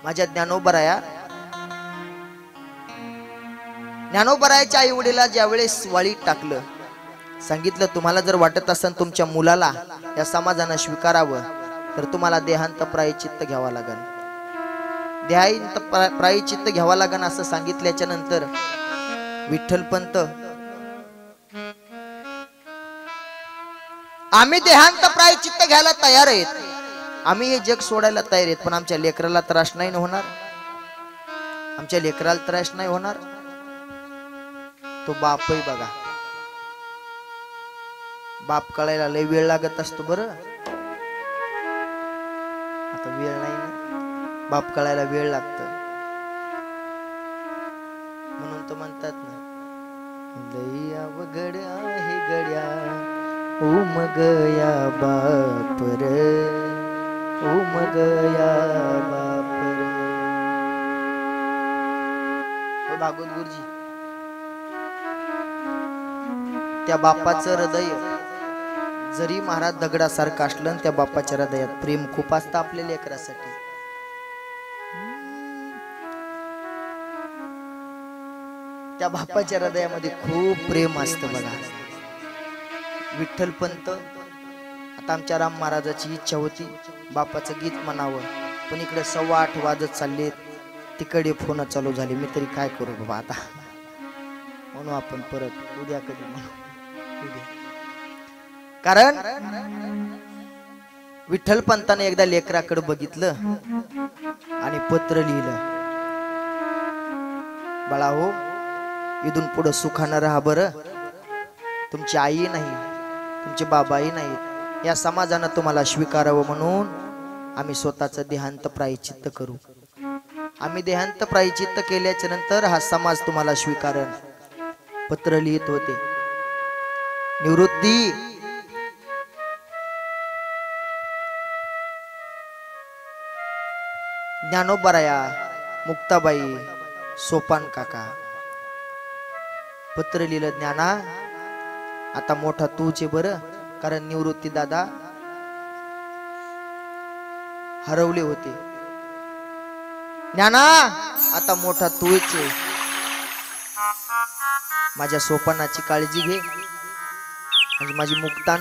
माझ्या ज्ञानोबरायाच्या आई वडिला ज्यावेळेस वाळीत टाकलं, सांगितलं तुम्हाला जर वाटत असेल तुमच्या मुलाला या समाजानं स्वीकारावं तर तुम्हाला देहांत प्रायश्चित्त घ्यावा लागेल, देहांत प्रायश्चित्त घ्यावा लागेल असं सांगितल्याच्या नंतर विठ्ठलपंत आम्ही देहांत प्रायश्चित्त घ्यायला तयार आहेत, आम्ही हे जग सोडायला तयार आहेत, पण आमच्या लेकराला त्रास नाही होणार, आमच्या लेकराला त्रास नाही होणार. तो बापही बघा, बाप कळायला लय वेळ लागत असतो बरं, आता वेळ नाही ना, बाप कळायला वेळ लागत, म्हणून तो म्हणतात ना लई अवघड आहे गड्या उमगया बाप रे, उमगया बाप रे. भागवत गुरुजी त्या बापाचं हृदय जरी महाराज दगडासारखं असलं, त्या बापाच्या हृदयात प्रेम खूप असतं आपल्या लेकरासाठी. त्या बापाच्या हृदयामध्ये खूप प्रेम असतं बघा. विठ्ठलपंत आता आमच्या राम महाराजाची इच्छा होती बापाचं गीत म्हणावं, पण इकडे 8:15 वाजत चालले, तिकडे फोन चालू झाले, मी तरी काय करू बाबा आता, म्हणून आपण परत उद्या कधी म्हणू. कारण विठ्ठलपंताने एकदा लेकराकडे बघितलं आणि पत्र लिहिलं, बाळा हो इथून पुढे सुखानं राहा बरं, तुमची आई नाही तुमचे बाबाही नाहीत, या समाजानं तुम्हाला स्वीकारावं म्हणून आम्ही स्वतःचं देहांत प्रायश्चित्त करू, आम्ही देहांत प्रायश्चित्त केल्याच्या नंतर हा समाज तुम्हाला स्वीकारण. पत्र लिहित होते. निवृत्ती ज्ञानोबराया, मुक्ताबाई, सोपान काका पत्र लिहिलं, ज्ञाना आता मोठा तूच आहे बरं, कारण निवृत्ती दादा हरवले होते, ज्ञाना आता मोठा तूच आहे, माझ्या सोपानाची काळजी घे, आणि माझी मुक्ता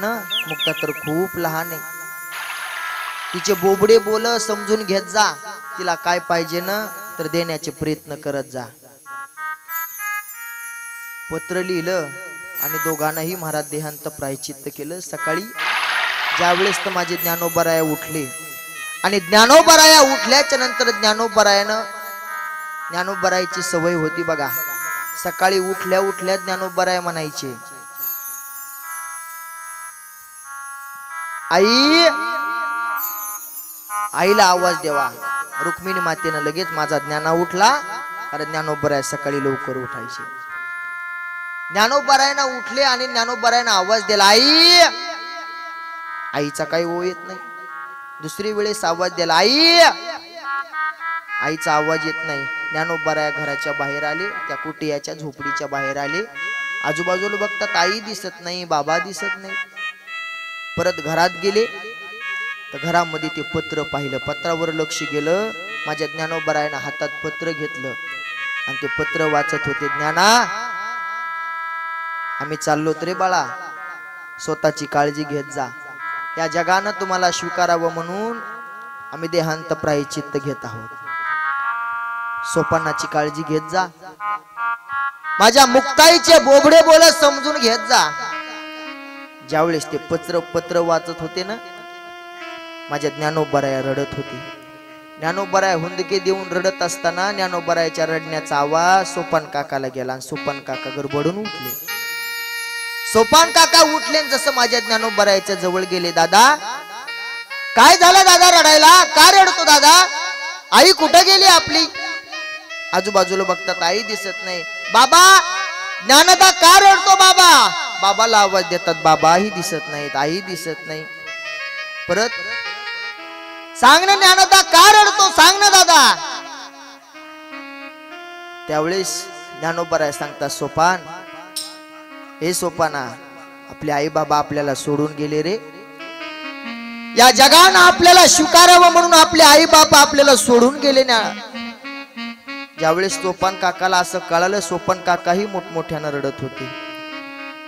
तर खूप लहान आहे, तिचे बोबडे बोल समजून घेत जा, तिला काय पाहिजे ना तर देण्याचे प्रयत्न करत जा. पत्र लिहिलं आणि दोघांनाही महाराज देहांत प्रायश्चित्त केलं. सकाळी ज्यावेळेस तर माझे ज्ञानोबराया उठले, आणि ज्ञानोबराया उठल्याच्या नंतर ज्ञानोबरायाची सवय होती बघा, सकाळी उठल्या उठल्या ज्ञानोबराया म्हणायचे, आई, आईला आवाज देवा. रुक्मिणी मातेनं लगेच माझा ज्ञाना उठला, कारण ज्ञानोबराया सकाळी लवकर उठायचे. ज्ञानोबरायानं उठले आणि ज्ञानोबरायानं आवाज दिला, आई. आईचा काही ओ येत नाही. दुसरी वेळेस आवाज दिला, आई. आईचा आवाज येत नाही. ज्ञानोबराया घराच्या बाहेर आले, त्या कुटियाच्या झोपडीच्या बाहेर आले, आजूबाजूला बघतात आई दिसत नाही, बाबा दिसत नाही. परत घरात गेले तर घरामध्ये ते पत्र पाहिलं, पत्रावर लक्ष गेलं. माझ्या ज्ञानोबरायानं हातात पत्र घेतलं आणि ते पत्र वाचत होते. ज्ञाना, आम्ही चाललो रे बाळा, स्वतःची काळजी घेत जा, या जगानं तुम्हाला स्वीकारावं म्हणून आम्ही देहांत प्रायश्चित्त घेत आहोत, सोपानाची काळजी घेत जा, माझ्या मुक्ताईचे बोबडे बोल समजून घेत जा. ज्यावेळेस ते पत्र वाचत होते ना, माझ्या ज्ञानोबराया रडत होती. ज्ञानोबराया हुंदके देऊन रडत असताना ज्ञानोबरायाच्या रडण्याचा आवाज सोपान काकाला गेला आणि सोपान काका गडबडून उठले. सोपान काका उठले, जसं माझ्या ज्ञानोबरायाच्या जवळ गेले. दादा, काय झालं दादा रडायला, का रडतो दादा, आई कुठे गेली आपली? आजूबाजूला बघतात आई दिसत नाही. बाबा, ज्ञानदा का रडतो बाबा? बाबाला आवाज देतात, बाबाही दिसत नाहीत, आई दिसत नाही. परत सांग ना ज्ञानदा का रडतो, सांग ना दादा. त्यावेळेस ज्ञानोबराया सांगतात, सोपान, हे सोपाना, आपले आई बाबा आपल्याला सोडून गेले रे, या जगानं आपल्याला स्वीकारावं म्हणून आपले आई बाप आपल्याला सोडून गेले ना. ज्यावेळेस सोपान काकाला असं कळालं, सोपान काकाही मोठमोठ्यानं रडत होते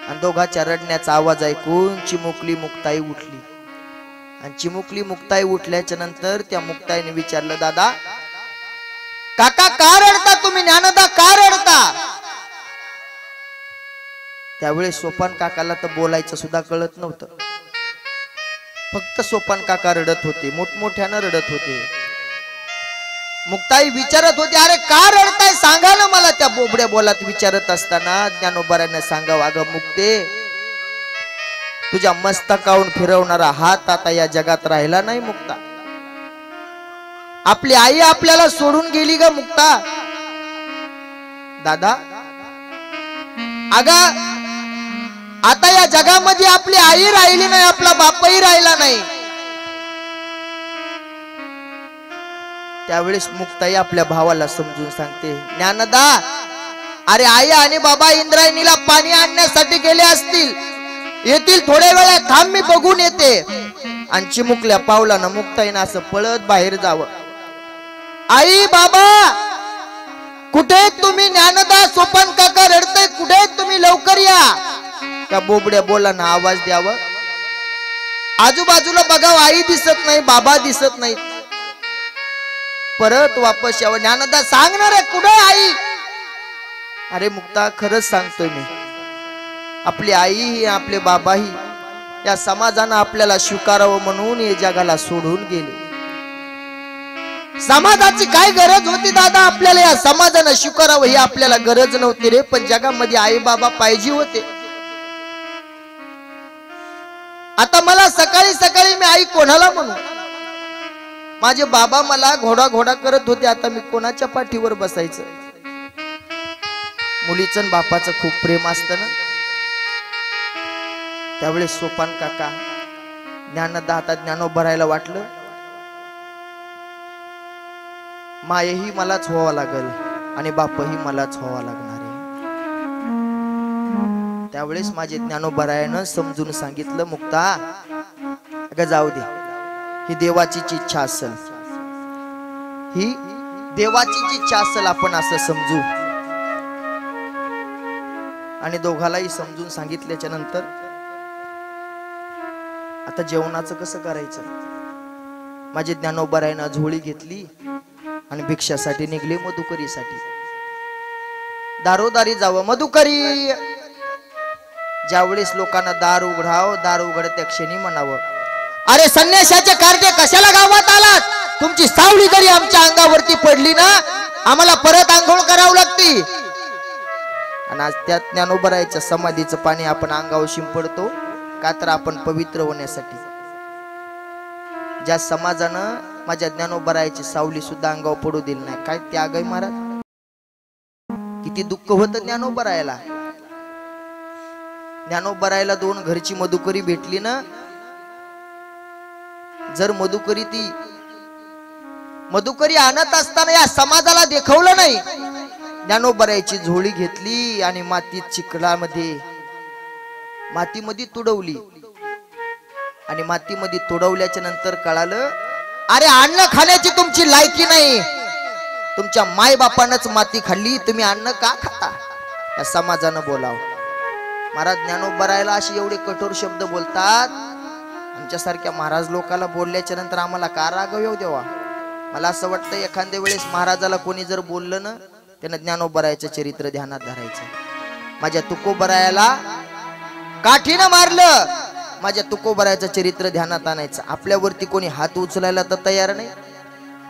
आणि दोघांच्या रडण्याचा आवाज ऐकून चिमुकली मुक्ताई उठली. आणि चिमुकली मुक्ताई उठल्याच्या नंतर त्या मुक्ताईने विचारलं, दादा काका का रडता तुम्ही, ज्ञानदा का रडता? त्यावेळेस सोपान काकाला तर बोलायचं सुद्धा कळत नव्हतं. फक्त सोपान काका रडत होते, मोठमोठ्यानं रडत होते. मुक्ताई विचारत होती, अरे का रडताय सांगा ना मला. त्या बोबड्या बोलात विचारत असताना ज्ञानोबाराने सांगावं, अगं मुक्ते, तुझ्या मस्तकावून फिरवणारा हात आता या जगात राहिला नाही मुक्ता. आपली आई आपल्याला सोडून गेली ग मुक्ता. दादा अगं आता या जगामध्ये आपली आई राहिली नाही, आपला बापही राहिला नाही. त्यावेळेस मुक्ताई आपल्या भावाला समजून सांगते, ज्ञानदा अरे आई आणि बाबा इंद्रायणीला पाणी आणण्यासाठी गेले असतील, येतील थोड्या वेळात, थांब मी बघून येते. आणि चिमुकल्या पावलानं मुक्ताईनं असं पळत बाहेर जावं. आई बाबा कुठे तुम्ही? ज्ञानदा सोपान काका रडतय, कुठे तुम्ही? लवकर या. त्या बोबड्या बोलांना आवाज द्यावं. आजूबाजूला बघावं, आई दिसत नाही, बाबा दिसत नाही. परत वापस यावं. ज्ञानदा सांगणार आहे कुठे आई? अरे मुक्ता खरंच सांगतोय मी, आपली आई आपले बाबाही या समाजानं आपल्याला स्वीकारावं म्हणून या जगाला सोडून गेले. समाजाची काय गरज होती दादा? आपल्याला या समाजानं स्वीकारावं ही आपल्याला गरज नव्हती रे, पण जगामध्ये आई बाबा पाहिजे होते. आता मला सकाळी सकाळी मी आई कोणाला म्हणू? माझे बाबा मला घोडा घोडा करत होते, आता मी कोणाच्या पाठीवर बसायचं? मुलीचं बापाचं खूप प्रेम असतं ना. त्यावेळेस सोपान काका ज्ञानदा आता ज्ञानोबरायला वाटलं, मायही मलाच व्हावं लागल आणि बापही मलाच व्हावा लागणार आहे. त्यावेळेस माझे ज्ञानोबरायानं समजून सांगितलं, मुक्ता अगं जाऊ दे, ही देवाचीच इच्छा असेल, ही देवाचीच इच्छा असेल, आपण असं समजू. आणि दोघालाही समजून सांगितल्याच्या नंतर आता जेवणाचं कसं करायचं? माझे ज्ञानोबरायानं झोळी घेतली आणि भिक्षासाठी निघले, मधुकरीसाठी. दारोदारी जावं. मधुकरी ज्यावेळेस लोकांना दार उघडाव, दार उघडत्या क्षणी म्हणावं, अरे संन्याशाचे कार्टे कशाला गावात आलात? तुमची सावली जरी आमच्या अंगावरती पडली ना, आम्हाला परत आंघोळ करावं लागते. आणि आज त्या ज्ञानोबरायाच्या समाधीचं पाणी आपण अंगावर शिंपडतो का? तर आपण पवित्र होण्यासाठी. ज्या समाजानं माझ्या ज्ञानोबरायाची सावली सुद्धा अंगावर पडू दिली नाही, काय त्याग आहे महाराज. किती दुःख होतं ज्ञानोबरायाला. ज्ञानोबरायाला दोन घरची मधुकरी भेटली ना, जर मधुकरी आणत असताना या समाजाला देखवलं नाही, ज्ञानोबरायाची झोळी घेतली आणि मातीमध्ये तुडवली. आणि मातीमध्ये तुडवल्याच्या नंतर कळालं, अरे अन्न खाण्याची तुमची लायकी नाही, तुमच्या माय बापानंच माती खाल्ली, तुम्ही अन्न का खाता? या समाजानं बोलावं. महाराज ज्ञानोबरायाला असे एवढे कठोर शब्द बोलतात. आमच्यासारख्या महाराज लोकाला बोलल्याच्या नंतर आम्हाला का राग येऊ देवा? मला असं वाटतं एखाद्या वेळेस महाराजाला कोणी जर बोललं ना, त्यानं ज्ञानोबरायाचं चरित्र ध्यानात धरायचं. माझ्या तुकोबरायाला काठीनं मारलं, माझ्या तुकोबरायाचं चरित्र ध्यानात आणायचं. आपल्यावरती कोणी हात उचलायला तर तयार नाही.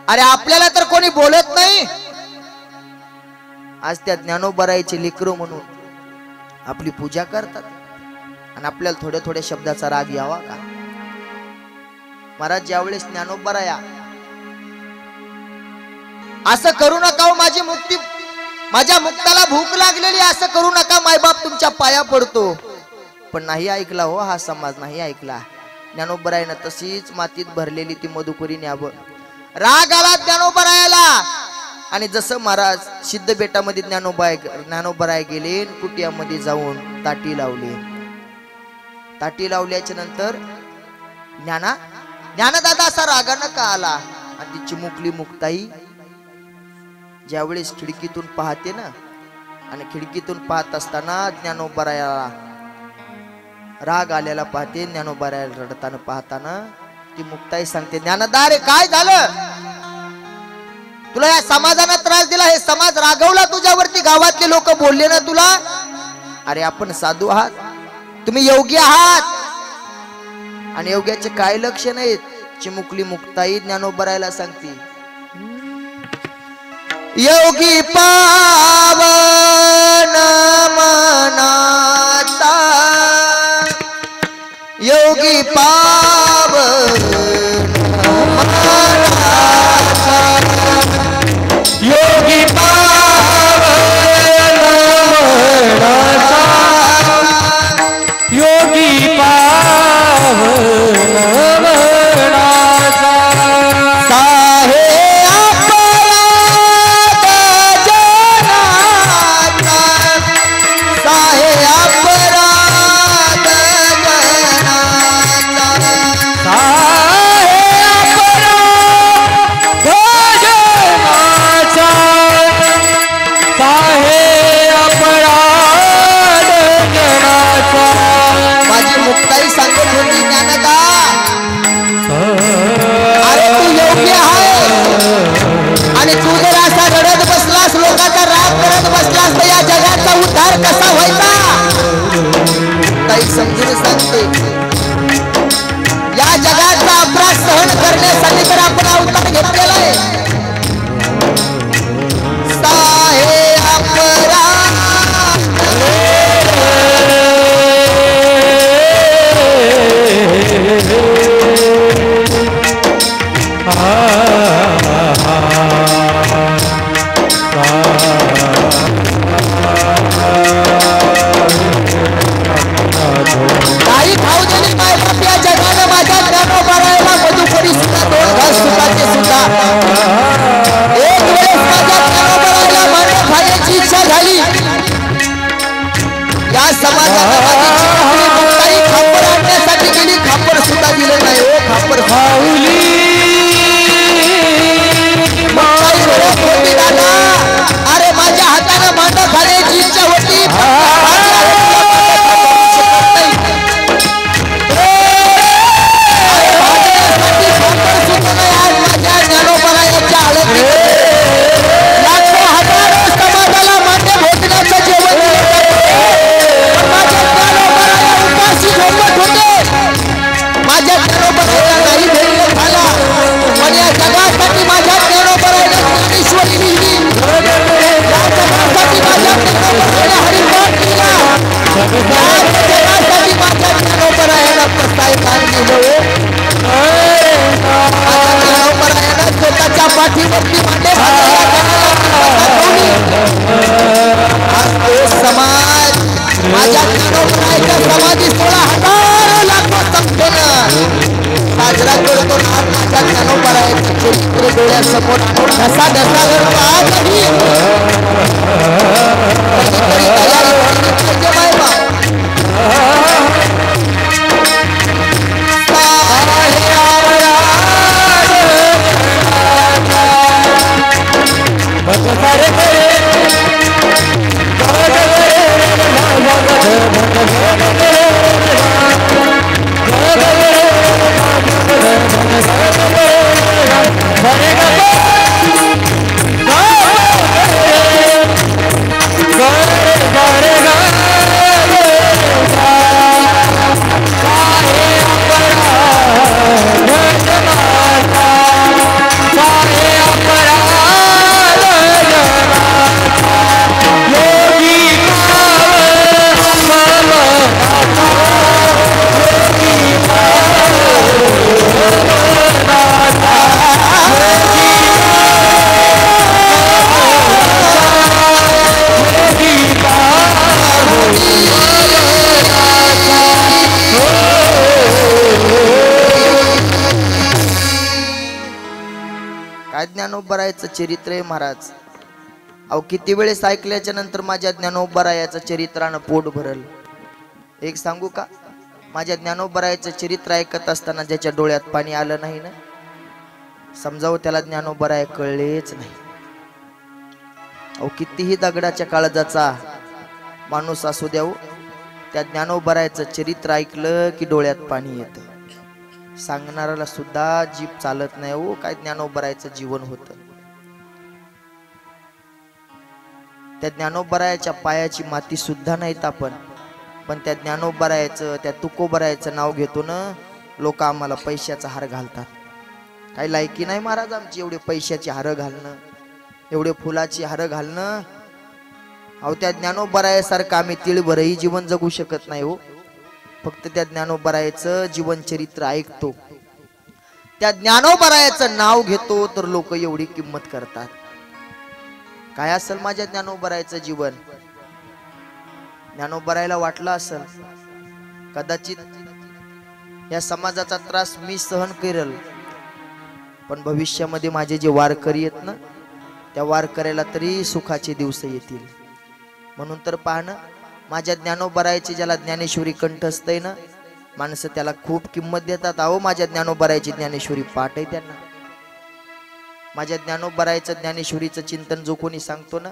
अरे आपल्याला तर कोणी बोलत नाही. आज त्या ज्ञानोबरायाचे लेकरं म्हणून आपली पूजा करतात आणि आपल्याला थोड्या थोड्या शब्दाचा राग यावा का? महाराज ज्यावेळेस ज्ञानोबराया असं करू नका हो, माझ्या मुक्ताला भूक लागलेली, असं करू नका, मायबाप तुमच्या पाया पडतो. पण नाही ऐकला हो, हा समाज नाही ऐकला. ज्ञानोबरायानं तशीच मातीत भरलेली ती मधुकरी न्यावं. राग आला ज्ञानोबरायाला. आणि जसं महाराज सिद्ध बेटामध्ये ज्ञानोबराय गेले, कुटियामध्ये जाऊन ताटी लावली. ताटी लावल्याच्या नंतर ज्ञाना ज्ञानदादा असा रागानं का आला? आणि ती चिमुकली मुक्ताई ज्यावेळेस खिडकीतून पाहते ना, आणि खिडकीतून पाहत असताना ज्ञानोबरायाला राग आलेला पाहते. ज्ञानोबरायाला रडताना पाहताना ती मुक्ताई सांगते, ज्ञानदा रे काय झालं? तुला या समाजाने त्रास दिला, हे समाज रागवला तुझ्यावरती, गावातले लोक बोलले ना तुला? अरे आपण साधू आहात, तुम्ही योगी आहात, आणि योग्याचे काय लक्षण आहेत? चिमुकली मुक्ताई ज्ञानोबरायाला सांगते, योगी पावन मनाचा, योगी पावन मनाचा, योगी पावन मनाचा, योगी पावन मनाचा, साहे कसा व्हायचा? ताई समजून सांगते, या जगाचा अपराध सहन करण्यासाठी तर आपण अवतार घेतलेला आहे. साहे काही खाऊ देणे माय बाप या जगाने माझ्या ज्ञानोबरायाला मधुकरी सुद्धा, दोन घास सुखाचे सुद्धा. एक वेळेस माझ्या ज्ञानोबरायाला मांडे खाण्याची इच्छा झाली. या समाजाने माझी चिमुकली मुक्ताई खापर आणण्यासाठी गेली, खापर सुद्धा दिले नाही. ओ खापर खाऊली मुक्ताई रडत होती, दादा अरे माझ्या हाताने मांडे खाण्याची इच्छा होती, स्वतःच्या पाठीवरती मांडे आज तो समाज माझ्या ज्ञानोबरायाच्या समाधी 16,000 लाखो संख्येनं साजरा करतो. माझ्या ज्ञानोबरायाचे चरित्र डोळ्यासमोर ढसा ढसा पाहत नाही. कधीतरी तयारी व्हायला पाहिजे मायबा. ज्ञानोबरायाचं चरित्र आहे महाराज. अहो किती वेळेस ऐकल्याच्या नंतर माझ्या ज्ञानोबरायाचं चरित्रानं पोट भरल. एक सांगू का? माझ्या ज्ञानोबरायचं चरित्र ऐकत असताना ज्याच्या डोळ्यात पाणी आलं नाही ना, समजावं त्याला ज्ञानोबराय कळलेच नाही. अहो कितीही दगडाच्या काळजाचा माणूस असू द्याव, त्या ज्ञानोबरायचं चरित्र ऐकलं की डोळ्यात पाणी येतं. सांगणाऱ्याला सुद्धा जीभ चालत नाही. हो काय ज्ञानोबरायचं जीवन होतं. त्या ज्ञानोबरायाच्या पायाची माती सुद्धा नाहीत आपण, पण त्या ज्ञानोबरायाचं त्या तुकोबरायाचं नाव घेतो ना, लोक आम्हाला पैशाचा हार घालतात. काही लायकी नाही महाराज आमची एवढे पैशाची हार घालणं, एवढे फुलाची हार घालणं. अहो त्या ज्ञानोबरायासारखं आम्ही तिळभरही जीवन जगू शकत नाही हो. फक्त त्या ज्ञानोबरायाचं जीवन चरित्र ऐकतो, त्या ज्ञानोबरायाचं नाव घेतो तर लोक एवढी किंमत करतात. काय असेल माझ्या ज्ञानोबरायाचं जीवन. ज्ञानोबरायाला वाटलं असेल कदाचित या समाजाचा त्रास मी सहन करेल, पण भविष्यामध्ये माझे जे वारकरी आहेत ना, त्या वारकऱ्याला तरी सुखाचे दिवस येतील. म्हणून तर पाहणं, माझ्या ज्ञानोबरायाची ज्याला ज्ञानेश्वरी कंठस्थ आहे ना, माणसं त्याला खूप किंमत देतात. अहो माझ्या ज्ञानोबरायाची ज्ञानेश्वरी पाठ आहे त्यांना. माझ्या ज्ञानोबरायाचं ज्ञानेश्वरीचं चिंतन जो कोणी सांगतो ना,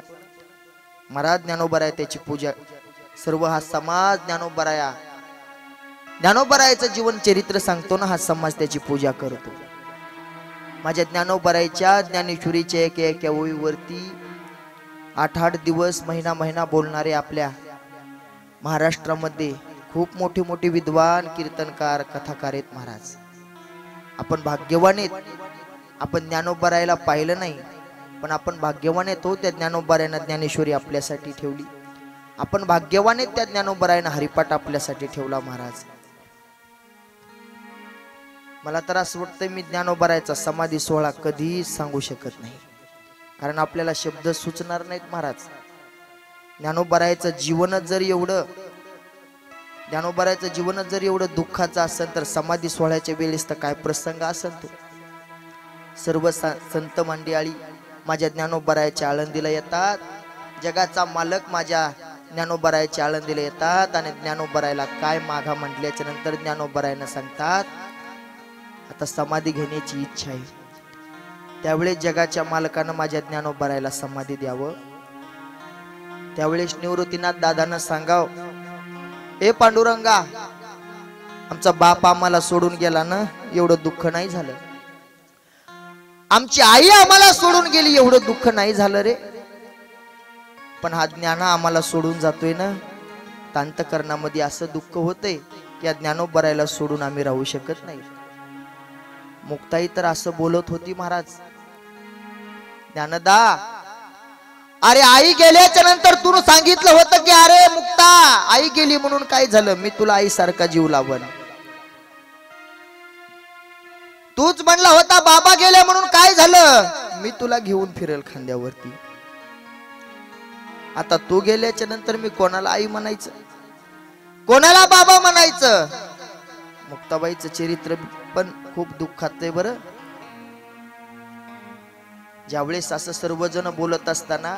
महाराज ज्ञानोबराया त्याची पूजा, सर्व हा समाज ज्ञानोबरायाचं जीवन चरित्र सांगतो ना, हा समाज त्याची पूजा करतो. माझ्या ज्ञानोबरायाच्या ज्ञानेश्वरीच्या एका ओळीवरती 8-8 दिवस महिना बोलणारे आपल्या महाराष्ट्रामध्ये खूप मोठे मोठे विद्वान कीर्तनकार कथाकार आहेत महाराज. आपण भाग्यवान आहेत. आपण ज्ञानोबरायाला पाहिलं नाही, पण आपण भाग्यवान आहेत हो. त्या ज्ञानोबरायानं ज्ञानेश्वरी आपल्यासाठी ठेवली. आपण भाग्यवान आहेत, त्या ज्ञानोबरायानं हरिपाठ आपल्यासाठी ठेवला महाराज. मला तर असं वाटतं मी ज्ञानोबरायाचा समाधी सोहळा कधी सांगू शकत नाही, कारण आपल्याला शब्द सुचणार नाहीत महाराज. ज्ञानोबरायाचं जीवनच जर एवढं दुःखाचं असेल, तर समाधी सोहळ्याच्या वेळेस तर काय प्रसंग असेल तो. सर्व संत मंडळी माझ्या ज्ञानोबरायाच्या आळंदीला येतात. जगाचा मालक माझ्या ज्ञानोबरायाच्या आळंदीला येतात आणि ज्ञानोबरायाला काय मागा म्हटल्याच्या नंतर ज्ञानोबरायानं सांगतात, आता समाधी घेण्याची इच्छा आहे. त्यावेळेस जगाच्या मालकानं माझ्या ज्ञानोबरायाला समाधी द्यावं. त्यावेळेस निवृत्तीनाथ दादानं सांगाव, ए पांडुरंगा, आमचा बाप आम्हाला सोडून गेला ना, एवढं दुःख नाही झालं. आमची आई आम्हाला सोडून गेली, एवढं दुःख नाही झालं रे. पण हा ज्ञान आम्हाला सोडून जातोय ना, अंतःकरणामध्ये असं दुःख होतंय की या ज्ञानोबरायाला सोडून आम्ही राहू शकत नाही. मुक्ताई तर असं बोलत होती महाराज, ज्ञानदा, अरे आई गेल्याच्या नंतर तू सांगितलं होतं की अरे मुक्ता, आई गेली म्हणून काय झालं, मी तुला आई सारखा जीव लावन. तूच म्हणला होता बाबा गेले म्हणून काय झालं, मी तुला घेऊन फिरेल खांद्यावरती. आता तू गेल्याच्या नंतर मी कोणाला आई म्हणायचं, कोणाला बाबा म्हणायचं. मुक्ताबाईचं चरित्र पण खूप दुःखात आहे बरं. ज्यावेळेस असं सर्वजण बोलत असताना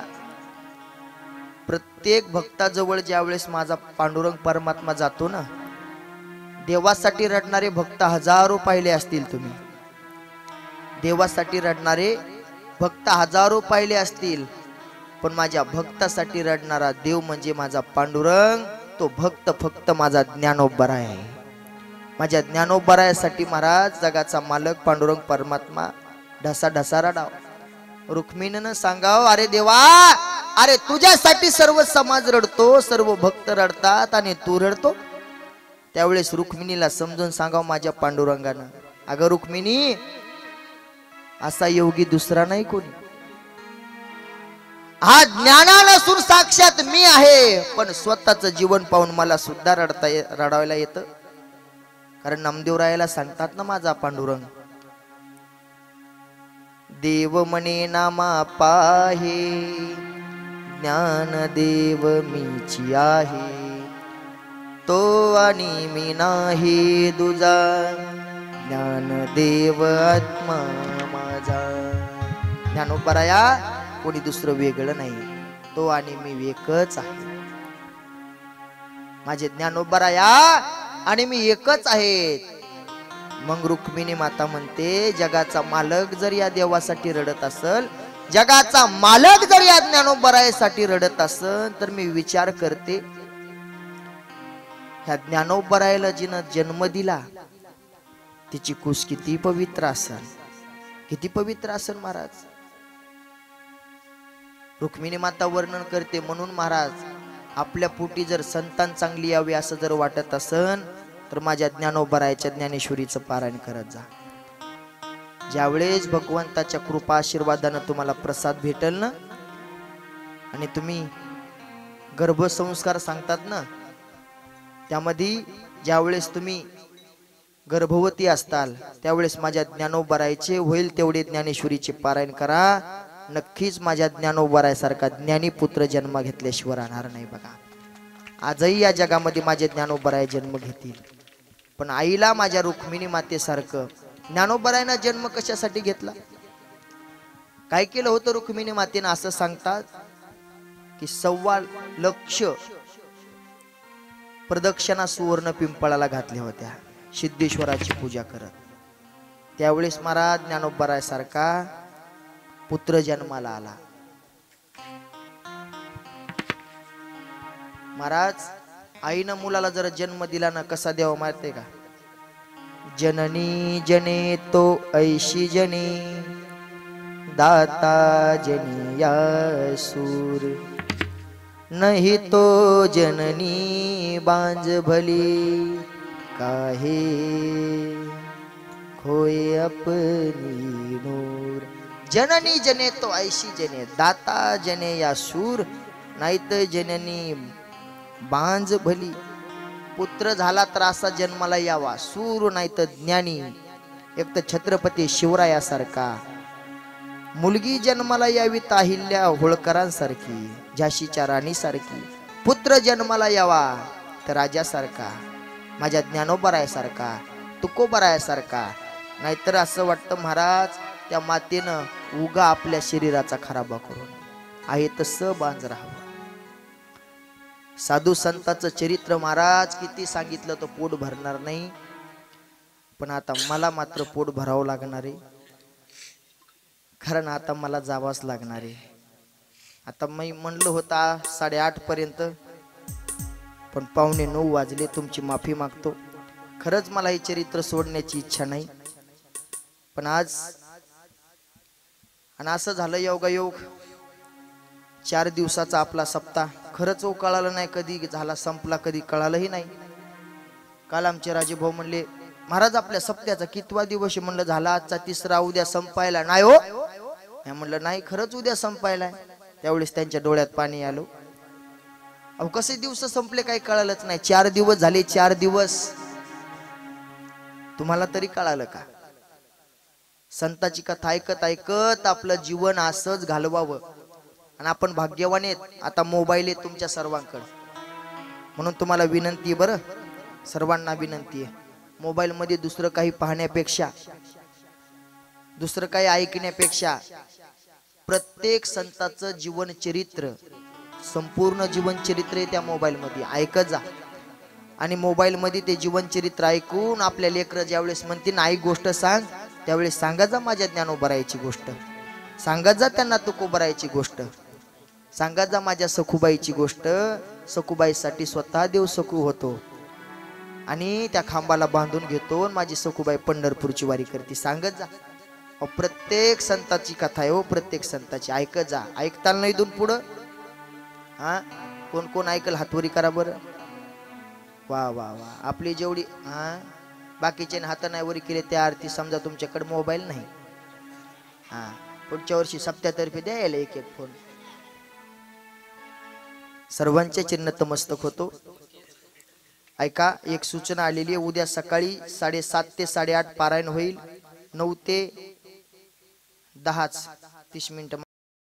प्रत्येक भक्ताजवळ ज्यावेळेस माझा पांडुरंग परमात्मा जातो ना, देवासाठी रडणारे भक्त हजारो पाहिले असतील तुम्ही. देवासाठी रडणारे भक्त हजारो पाहिले असतील, पण माझ्या भक्तासाठी रडणारा देव म्हणजे माझा पांडुरंग. तो भक्त फक्त माझा ज्ञानोबराय आहे. माझ्या ज्ञानोबरायासाठी महाराज जगाचा मालक पांडुरंग परमात्मा ढसा रडाव. रुक्मिणीनं सांगाव, अरे देवा, अरे तुझ्यासाठी सर्व समाज रडतो, सर्व भक्त रडतात आणि तू रडतो. त्यावेळेस रुक्मिणीला समजून सांगाव माझ्या पांडुरंगानं, अगं रुक्मिणी, असा योगी दुसरा नाही कोणी. हा ज्ञाना नसून साक्षात मी आहे, पण स्वतःचं जीवन पाहून मला सुद्धा रडायला येतं. कारण नामदेवरायाला सांगतात ना माझा पांडुरंग, देव म्हणे नामा पाहे, ज्ञान देव मीची आहे, तो आणि मी नाही दुजा, ज्ञान देव आत्मा माझा. ज्ञानोबराया कोणी दुसरं वेगळं नाही, तो आणि मी एकच आहे. माझे ज्ञानोबराया आणि मी एकच आहे. मग रुक्मिणी माता म्हणते, जगाचा मालक जर या देवासाठी रडत असल, जगाचा मालक जर या ज्ञानोबरायासाठी रडत असल, तर मी विचार करते ह्या ज्ञानोबरायाला जिनं जन्म दिला तिची कुस किती पवित्र असेल, किती पवित्र असेल महाराज. रुक्मिणी माता वर्णन करते, म्हणून महाराज आपल्या पोटी जर संतान चांगली यावी असं जर वाटत असन, तर माझ्या ज्ञानोबरायाच्या ज्ञानेश्वरीचं पारायण करत जा. ज्यावेळेस भगवंताच्या कृपा आशीर्वादानं तुम्हाला प्रसाद भेटेल ना, आणि तुम्ही गर्भसंस्कार सांगतात ना, त्यामध्ये ज्यावेळेस तुम्ही गर्भवती असताल त्यावेळेस माझ्या ज्ञानोबरायाचे होईल तेवढे ज्ञानेश्वरीचे पारायण करा. नक्कीच माझ्या ज्ञानोबरायासारखा ज्ञानी पुत्र जन्म घेतल्याशिवाय राहणार नाही. बघा, आजही या जगामध्ये माझे ज्ञानोबराय जन्म घेतील, पण आईला माझ्या रुक्मिणी मातेसारखं ज्ञानोबरायानं जन्म कशासाठी घेतला, काय केलं होतं रुक्मिणी मातेनं? असं सांगतात की 1.25 लाख प्रदक्षिणा सुवर्ण पिंपळाला घातल्या होत्या सिद्धेश्वराची पूजा करत. त्यावेळेस महाराज ज्ञानोबरायासारखा पुत्र जन्माला आला. महाराज आईनं मुलाला जर जन्म दिला ना, कसा द्यावा माहितीये का? जननी जने तो ऐशी जनी, दाता जनी या सूर, नहीं तो जननी बांझ भली, काहे खोए अपनी नूर. जननी जने तो ऐशी जने, दाता जने या सूर, नाही तर जननी बांझ भली. पुत्र झाला तर असा जन्माला यावा, सूर नाही तर ज्ञानी, एक तर छत्रपती शिवरायासारखा. मुलगी जन्माला यावी ताहिल्या होळकरांसारखी, झाशीच्या राणीसारखी. पुत्र जन्माला यावा तर राजासारखा, माझ्या ज्ञानोबरायासारखा, तुकोबरायासारखा. नाहीतर असं वाटतं महाराज त्या मातेनं उगा आपल्या शरीराचा खराबा करून आहे तसं बांज राहावं. साधू संतांचं चरित्र महाराज किती सांगितलं तर पोट भरणार नाही, पण आता मला मात्र पोट भरावं लागणार आहे, कारण आता मला जावाच लागणार आहे. आता मी म्हणलं होता 8:30 पर्यंत, पण 9:15 वाजले. तुमची माफी मागतो, खरंच मला हे चरित्र सोडण्याची इच्छा नाही, पण आज आणि असं झालं योगायोग 4 दिवसाचा आपला सप्ताह खरंच कळालं नाही कधी झाला संपला, कधी कळालंही नाही. काल आमचे राजेभाऊ म्हणले, महाराज आपल्या सप्त्याचा कितवा दिवस आहे? म्हणलं झाला आजचा 3रा, उद्या संपायला. नाही हो, मी म्हणलं नाही खरंच उद्या संपायला. त्यावेळेस त्यांच्या डोळ्यात पाणी आलं. अहो कसे दिवस संपले काही कळालंच नाही. 4 दिवस झाले, 4 दिवस. तुम्हाला तरी कळालं का? संताची कथा ऐकत ऐकत आपलं जीवन असंच घालवावं. आणि आपण भाग्यवान आहेत, आता मोबाईल आहे तुमच्या सर्वांकडे. म्हणून तुम्हाला विनंती आहे, बरं सर्वांना विनंती आहे, मोबाईल मध्ये दुसरं काही पाहण्यापेक्षा, दुसरं काही ऐकण्यापेक्षा प्रत्येक संताचं जीवन चरित्र, संपूर्ण जीवन चरित्र त्या मोबाईल मध्ये ऐकत जा. आणि मोबाईल मध्ये ते जीवन चरित्र ऐकून आपल्या लेकरं ज्यावेळेस म्हणतील आई गोष्ट सांग, त्यावेळेस सांगत जा माझ्या ज्ञानोबरायाची गोष्ट, सांगत जा त्यांना तुकोबरायाची गोष्ट, सांगत जा माझ्या सखुबाईची गोष्ट. सखुबाईसाठी स्वतः देव सखू होतो आणि त्या खांबाला बांधून घेतो, माझी सखुबाई पंढरपूरची वारी करते. सांगत जा. प्रत्येक संताची कथा आहे हो, प्रत्येक संताची ऐकत जा. ऐकताल नाही इथून पुढं? हा, कोण कोण ऐकल हातवरी करा बरं. वा वा वा, आपली जेवढी बाकीचे हात नाही वरी केले त्या आरती. समजा तुमच्याकडे मोबाईल नाही, पुढच्या वर्षी सप्त्यातर्फे द्यायला एक फोन. सर्वांचे चिन्ह तमस्तक होतो. ऐका, एक सूचना आलेली आहे. उद्या सकाळी 7:30 ते 8:30 पारायण होईल. 9 ते 10 30 मिनिटं